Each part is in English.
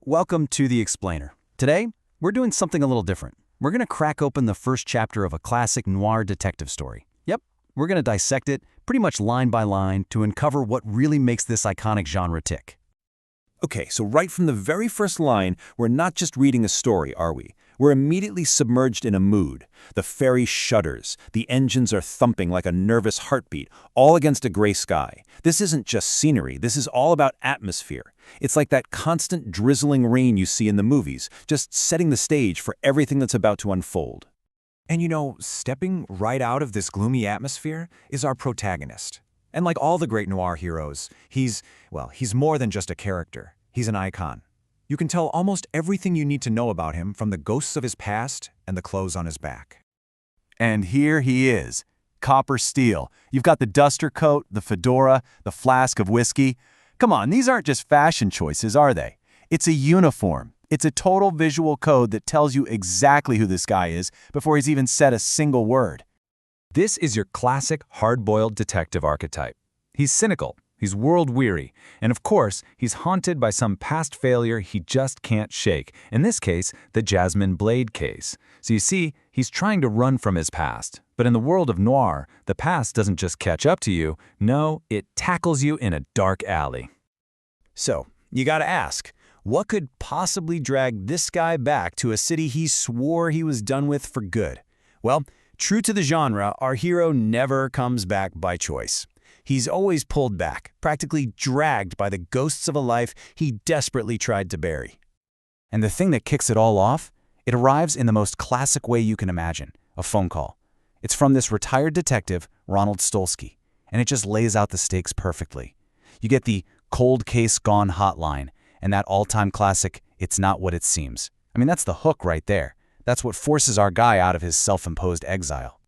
Welcome to The Explainer. Today, we're doing something a little different. We're going to crack open the first chapter of a classic noir detective story. Yep, we're going to dissect it pretty much line by line to uncover what really makes this iconic genre tick. Okay, so right from the very first line, we're not just reading a story, are we? We're immediately submerged in a mood. The ferry shudders. The engines are thumping like a nervous heartbeat, all against a gray sky. This isn't just scenery. This is all about atmosphere. It's like that constant drizzling rain you see in the movies, just setting the stage for everything that's about to unfold. And you know, stepping right out of this gloomy atmosphere is our protagonist. And like all the great noir heroes, he's more than just a character. He's an icon. You can tell almost everything you need to know about him from the ghosts of his past and the clothes on his back. And here he is, Copper Steele. You've got the duster coat, the fedora, the flask of whiskey. Come on, these aren't just fashion choices, are they? It's a uniform. It's a total visual code that tells you exactly who this guy is before he's even said a single word. This is your classic hard-boiled detective archetype. He's cynical, he's world-weary, and of course, he's haunted by some past failure he just can't shake, in this case, the Jasmine Blade case. So you see, he's trying to run from his past. But in the world of noir, the past doesn't just catch up to you, no, it tackles you in a dark alley. So, you gotta ask, what could possibly drag this guy back to a city he swore he was done with for good? Well, true to the genre, our hero never comes back by choice. He's always pulled back, practically dragged by the ghosts of a life he desperately tried to bury. And the thing that kicks it all off? It arrives in the most classic way you can imagine, a phone call. It's from this retired detective, Ronald Stolsky, and it just lays out the stakes perfectly. You get the cold case gone hotline, and that all-time classic, it's not what it seems. I mean, that's the hook right there. That's what forces our guy out of his self-imposed exile.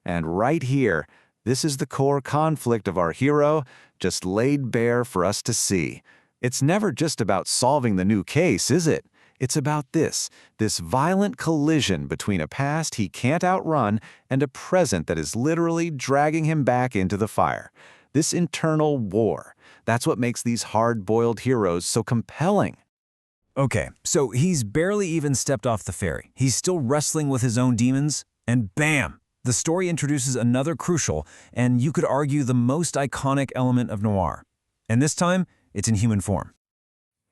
And right here, this is the core conflict of our hero, just laid bare for us to see. It's never just about solving the new case, is it? It's about this violent collision between a past he can't outrun and a present that is literally dragging him back into the fire. This internal war. That's what makes these hard-boiled heroes so compelling. Okay, so he's barely even stepped off the ferry. He's still wrestling with his own demons, and bam! The story introduces another crucial, and you could argue the most iconic element of noir. And this time, it's in human form.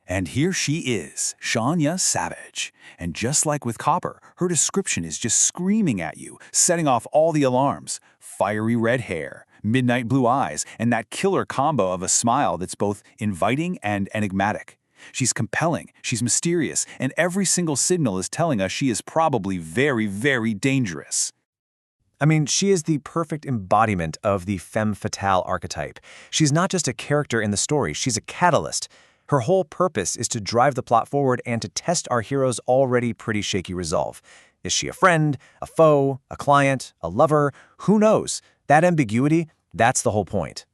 And here she is, Shania Savage. And just like with Copper, her description is just screaming at you, setting off all the alarms. Fiery red hair, midnight blue eyes, and that killer combo of a smile that's both inviting and enigmatic. She's compelling, she's mysterious, and every single signal is telling us she is probably very, very dangerous. I mean, she is the perfect embodiment of the femme fatale archetype. She's not just a character in the story, she's a catalyst. Her whole purpose is to drive the plot forward and to test our hero's already pretty shaky resolve. Is she a friend, a foe, a client, a lover? Who knows? That ambiguity, that's the whole point.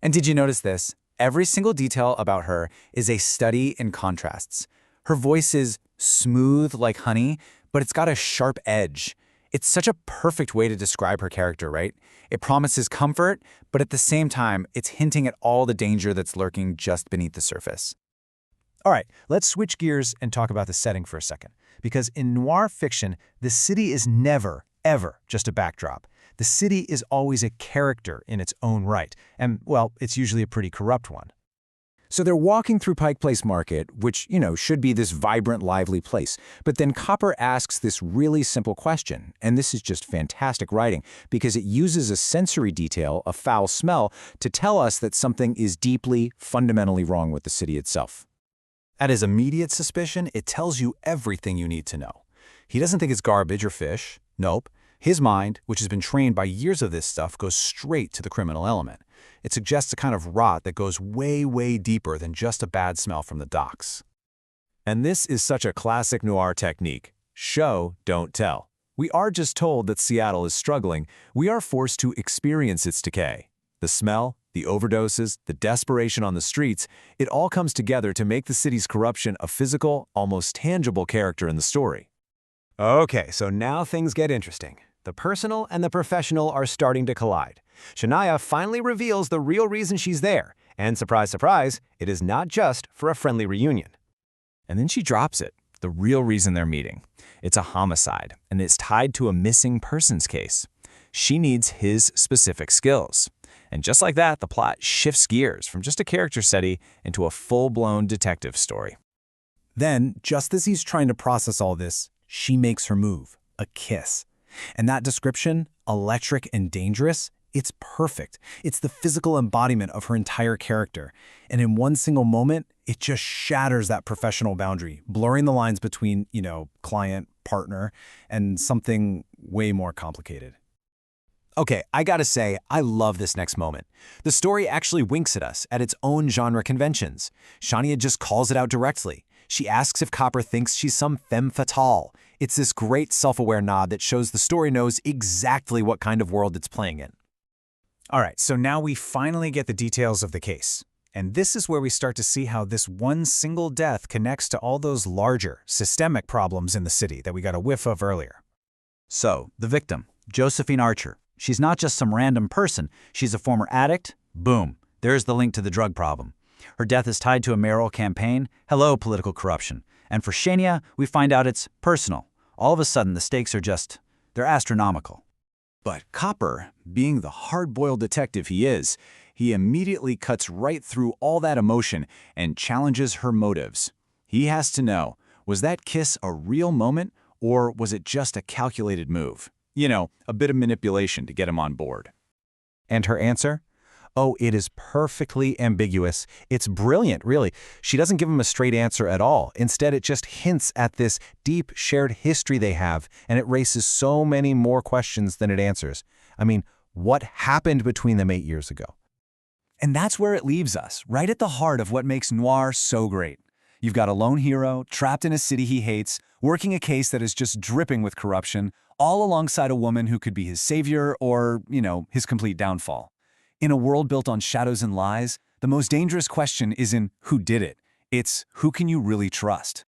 And did you notice this? Every single detail about her is a study in contrasts. Her voice is smooth like honey, but it's got a sharp edge. It's such a perfect way to describe her character, right? It promises comfort, but at the same time, it's hinting at all the danger that's lurking just beneath the surface. All right, let's switch gears and talk about the setting for a second. Because in noir fiction, the city is never, ever just a backdrop. The city is always a character in its own right, and, well, it's usually a pretty corrupt one. So they're walking through Pike Place Market, which, should be this vibrant, lively place. But then Copper asks this really simple question, and this is just fantastic writing, because it uses a sensory detail, a foul smell, to tell us that something is deeply, fundamentally wrong with the city itself. At his immediate suspicion, it tells you everything you need to know. He doesn't think it's garbage or fish. Nope. His mind, which has been trained by years of this stuff, goes straight to the criminal element. It suggests a kind of rot that goes way, way deeper than just a bad smell from the docks. And this is such a classic noir technique. Show, don't tell. We are just told that Seattle is struggling. We are forced to experience its decay. The smell, the overdoses, the desperation on the streets, it all comes together to make the city's corruption a physical, almost tangible character in the story. Okay, so now things get interesting. The personal and the professional are starting to collide. Shania finally reveals the real reason she's there, and surprise, surprise, it is not just for a friendly reunion. And then she drops it, the real reason they're meeting. It's a homicide, and it's tied to a missing persons case. She needs his specific skills. And just like that, the plot shifts gears from just a character study into a full-blown detective story. Then, just as he's trying to process all this, she makes her move, a kiss. And that description, electric and dangerous, it's perfect. It's the physical embodiment of her entire character. And in one single moment, it just shatters that professional boundary, blurring the lines between, client, partner, and something way more complicated. Okay, I gotta say, I love this next moment. The story actually winks at us at its own genre conventions. Shania just calls it out directly. She asks if Copper thinks she's some femme fatale. It's this great self-aware nod that shows the story knows exactly what kind of world it's playing in. All right, so now we finally get the details of the case. And this is where we start to see how this one single death connects to all those larger, systemic problems in the city that we got a whiff of earlier. So, the victim, Josephine Archer. She's not just some random person. She's a former addict. Boom. There's the link to the drug problem. Her death is tied to a mayoral campaign. Hello, political corruption. And for Shania, we find out it's personal. All of a sudden, the stakes are they're astronomical. But Copper, being the hard-boiled detective he is, he immediately cuts right through all that emotion and challenges her motives. He has to know, was that kiss a real moment, or was it just a calculated move? A bit of manipulation to get him on board. And her answer? Oh, it is perfectly ambiguous. It's brilliant, really. She doesn't give him a straight answer at all. Instead, it just hints at this deep shared history they have, and it raises so many more questions than it answers. I mean, what happened between them 8 years ago? And that's where it leaves us, right at the heart of what makes Noir so great. You've got a lone hero, trapped in a city he hates, working a case that is just dripping with corruption, all alongside a woman who could be his savior or, his complete downfall. In a world built on shadows and lies, the most dangerous question isn't who did it. It's who can you really trust?